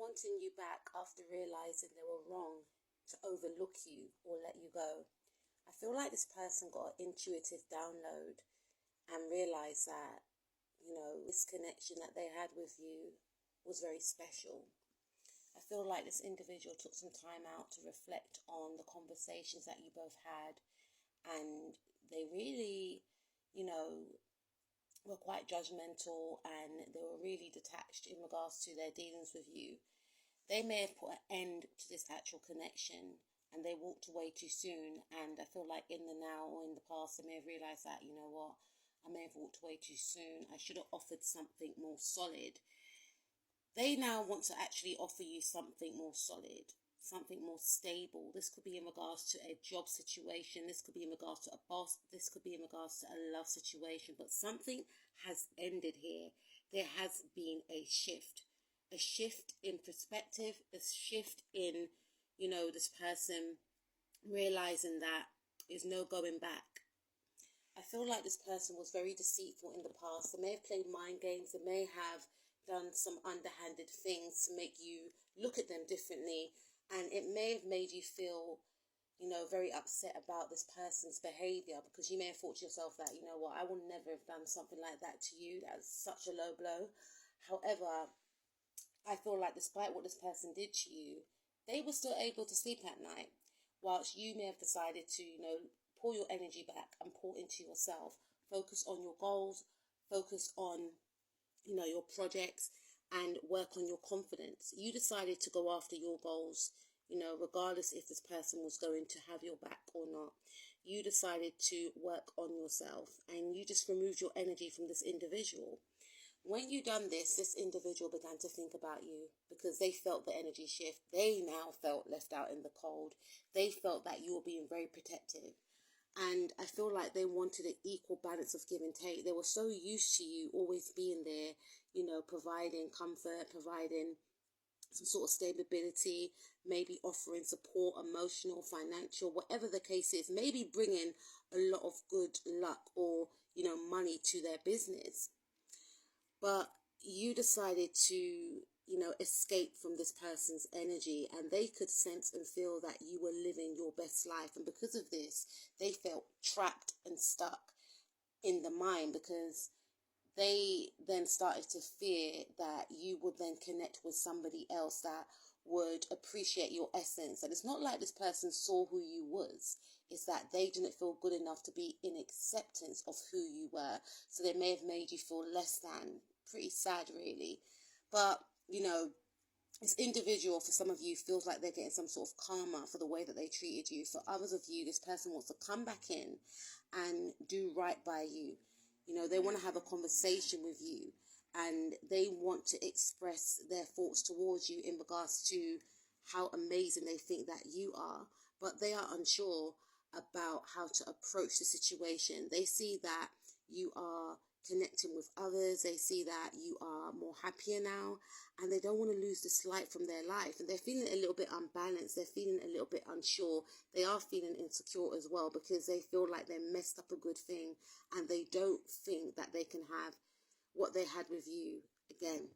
wanting you back after realizing they were wrong to overlook you or let you go. I feel like this person got an intuitive download and realized that, this connection that they had with you was very special. I feel like this individual took some time out to reflect on the conversations that you both had, and they really, were quite judgmental, and they were really detached in regards to their dealings with you. They may have put an end to this actual connection and they walked away too soon, and I feel like in the now or in the past they may have realised that, I may have walked away too soon. I should have offered something more solid. They now want to actually offer you something more solid, something more stable. This could be in regards to a job situation. This could be in regards to a boss. This could be in regards to a love situation. But something has ended here. There has been a shift in perspective, a shift in, this person realizing that there's no going back. I feel like this person was very deceitful in the past. They may have played mind games. They may have done some underhanded things to make you look at them differently. And it may have made you feel, very upset about this person's behavior, because you may have thought to yourself that, I will never have done something like that to you. That's such a low blow. However, I feel like despite what this person did to you, they were still able to sleep at night, whilst you may have decided to, pull your energy back and pour into yourself. Focus on your goals, focus on, your projects, and work on your confidence. You decided to go after your goals, regardless if this person was going to have your back or not. You decided to work on yourself, and you just removed your energy from this individual. When you done this, this individual began to think about you because they felt the energy shift. They now felt left out in the cold. They felt that you were being very protective. And I feel like they wanted an equal balance of give and take. They were so used to you always being there, providing comfort, providing some sort of stability, maybe offering support, emotional, financial, whatever the case is, maybe bringing a lot of good luck or, money to their business. But you decided to, escape from this person's energy, and they could sense and feel that you were living your best life. And because of this, they felt trapped and stuck in the mind, because they then started to fear that you would then connect with somebody else that would appreciate your essence. And it's not like this person saw who you was. It's that they didn't feel good enough to be in acceptance of who you were. So they may have made you feel less than. Pretty sad, really. But, this individual, for some of you, feels like they're getting some sort of karma for the way that they treated you. For others of you, this person wants to come back in and do right by you. They want to have a conversation with you, and they want to express their thoughts towards you in regards to how amazing they think that you are. But they are unsure about how to approach the situation. They see that you are connecting with others. They see that you are more happier now, and they don't want to lose this light from their life. And they're feeling a little bit unbalanced. They're feeling a little bit unsure. They are feeling insecure as well, because they feel like they messed up a good thing, and they don't think that they can have what they had with you again.